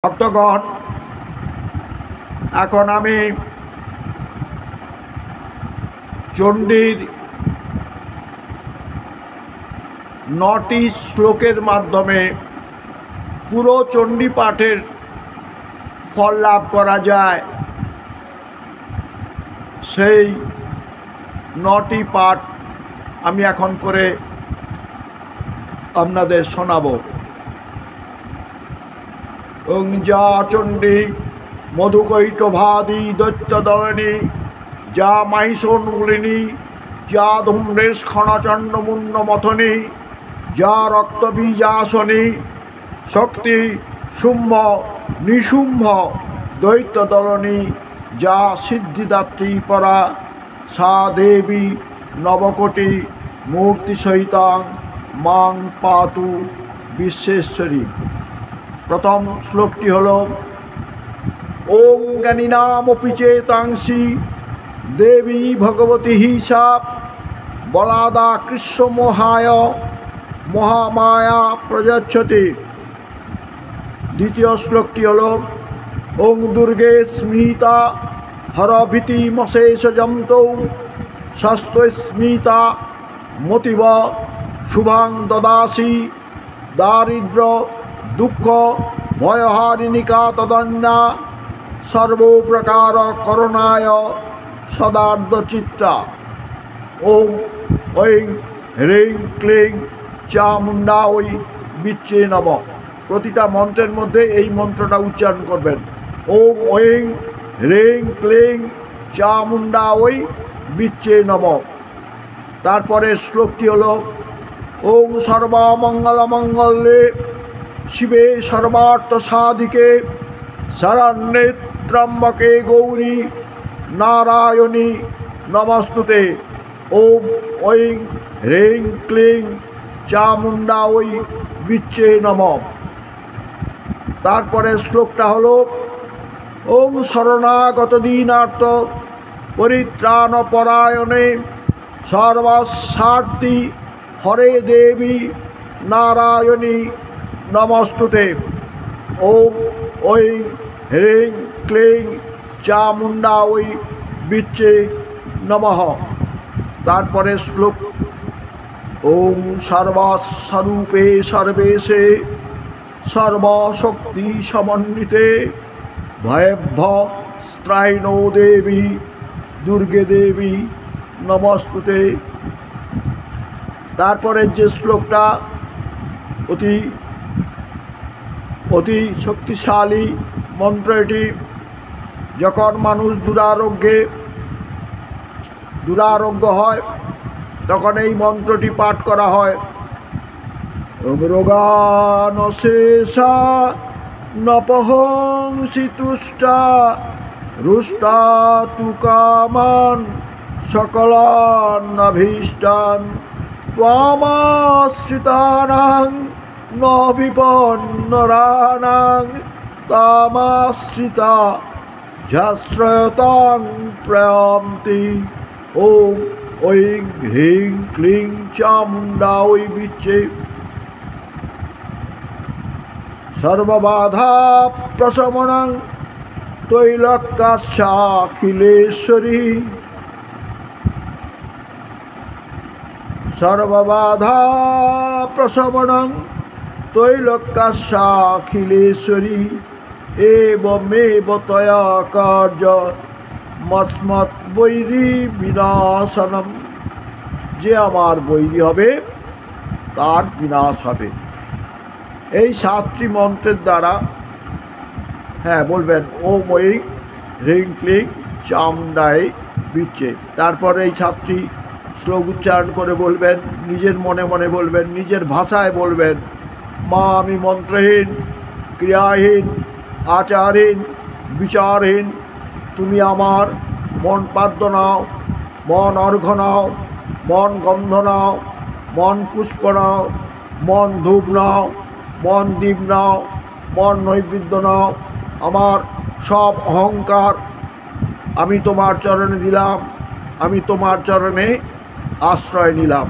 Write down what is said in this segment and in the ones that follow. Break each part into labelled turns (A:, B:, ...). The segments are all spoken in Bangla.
A: ভক্তগণ, এখন আমি চণ্ডীর ৯টি শ্লোকের মাধ্যমে পুরো চণ্ডী পাঠের ফল লাভ করা যায়, সেই ৯টি পাঠ আমি এখন করে আপনাদের শোনাবো। ওং যা চণ্ডী মধুকৈটভাদি দৈত্যদলিনী যা মাহিষোন্মূলিনী যা ধূম্রেশ ক্ষণচণ্ডমুন্নমথনী যা রক্তবীজাসনী শক্তি শুম্ভ নিশুম্ভ দৈত্যদলিনী যা সিদ্ধিদাত্রী পরা সা দেবী নবকোটি মূর্তিসহিতাং মাং পাতু বিশ্বেশ্বরী। প্রথম শ্লোকটি হল ওং জ্ঞানীনামপি চেতাংসি দেবী ভগবতী সা বলাদা কৃষ্ণমোহায় মহামায়া প্রযচ্ছতি। দ্বিতীয় শ্লোকটি হল ওং দুর্গে স্মৃতা হরভীতিমশেষজন্তৌ ষষ্ঠস্মৃতা মতিব শুভাং দদাসি দারিদ্র দুঃখ ভয়হারিণিকা তদন্যা সর্বপ্রকার করুণায় সদার্ধচিত্তা। ওং ঐং হ্রিং ক্লিং চামুণ্ডাঐ বিচ্ছে নমঃ। প্রতিটা মন্ত্রের মধ্যে এই মন্ত্রটা উচ্চারণ করবেন, ওং ঐং হ্রিং ক্লিং চামুণ্ডাঐ বিচ্ছে নমঃ। তারপরের শ্লোকটি হল ওং সর্বমঙ্গলমঙ্গলে শিবে সর্বার্থ সাধিকে শরণ্যে ত্র্যম্বকে গৌরী নারায়ণী নমস্তুতে। ওম ঐং হ্রিং ক্লিং চামুণ্ডাঐ বিচ্ছে নমঃ। তারপরে শ্লোকটা হলো ওং শরণাগত দীনার্থ পরিত্রাণ পরায়ণে সর্বস্বার্থী হরে দেবী নারায়ণী নমস্তুতে। ওম ঐং হ্রিং ক্লিং চামুণ্ডাঐ বিচ্ছে নমঃ। তারপরে শ্লোক ওং সর্বস্বরূপে সর্বেশে সর্বশক্তি সমন্বিতে ভয়েভ্য স্ত্রাইণো দেবী দুর্গে দেবী নমস্তুতে। তারপরের যে শ্লোকটা অতি শক্তিশালী মন্ত্র, এটি যখন মানুষ দুরারোগ্য হয় তখন এই মন্ত্রটি পাঠ করা হয়। রোগানশেষা নপহংসি তুষ্টা রুষ্টা তু কামান সকলান্নভীষ্টান ত্বামাশ্রিতানাং ন বিপন্নরানাং তামাশ্রিতা ঝাশ্রয়তাং প্রয়ান্তি। ওম ঐং হ্রিং ক্লিং চামুণ্ডাঐ বিচ্ছে সর্ববাধা প্রশমনং তৈলক্যাখিলেশ্বরী। সর্ববাধা প্রশমনং তৈলক্যাখিলেশ্বরী এবমেব তয়া কার্য মস্মৎ বৈরী বিনাশনম। যে আমার বৈরী হবে তার বিনাশ হবে। এই 7টি মন্ত্রের দ্বারা বলবেন ওম ঐং হ্রিং ক্লিং চামুণ্ডায় বিচ্ছে। তারপরে এই 7টি শ্লোক উচ্চারণ করে বলবেন, নিজের মনে মনে বলবেন, নিজের ভাষায় বলবেন। মা আমি মন্ত্রহীন, ক্রিয়াহীন, আচারহীন, বিচারহীন। তুমি আমার মন পাদ্য নাও, মন অর্ঘ্য নাও, মন গন্ধ নাও, মন পুষ্প নাও, মন ধূপ নাও, মন দীপ নাও, মন নৈবেদ্য নাও। আমার সব অহংকার আমি তোমার চরণে দিলাম, আমি তোমার চরণে আশ্রয় নিলাম।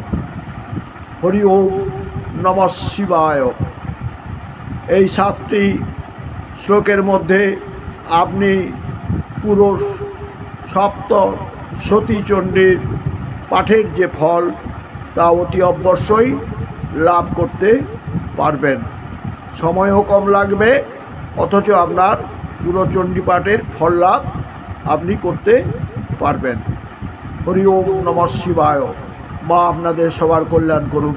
A: হরি ওম নমঃ শিবায়। এই 7টি শ্লোকের মধ্যে আপনি পুরো সপ্ত সতী চণ্ডীর পাঠের যে ফল তা অতি অবশ্যই লাভ করতে পারবেন। সময়ও কম লাগবে, অথচ আপনার পুরো চণ্ডী পাঠের ফল লাভ আপনি করতে পারবেন। হরি ওম নমঃ শিবায়। মা আপনাদের সবার কল্যাণ করুন।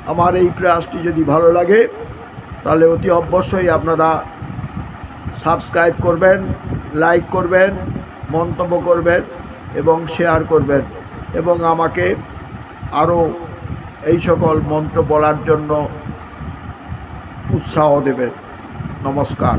A: আমার এই প্রয়াসটি যদি ভালো লাগে তাহলে অতি অবশ্যই আপনারা সাবস্ক্রাইব করবেন, লাইক করবেন, মন্তব্য করবেন এবং শেয়ার করবেন এবং আমাকে আরও এই সকল মন্ত্র বলার জন্য উৎসাহ দেবেন। নমস্কার।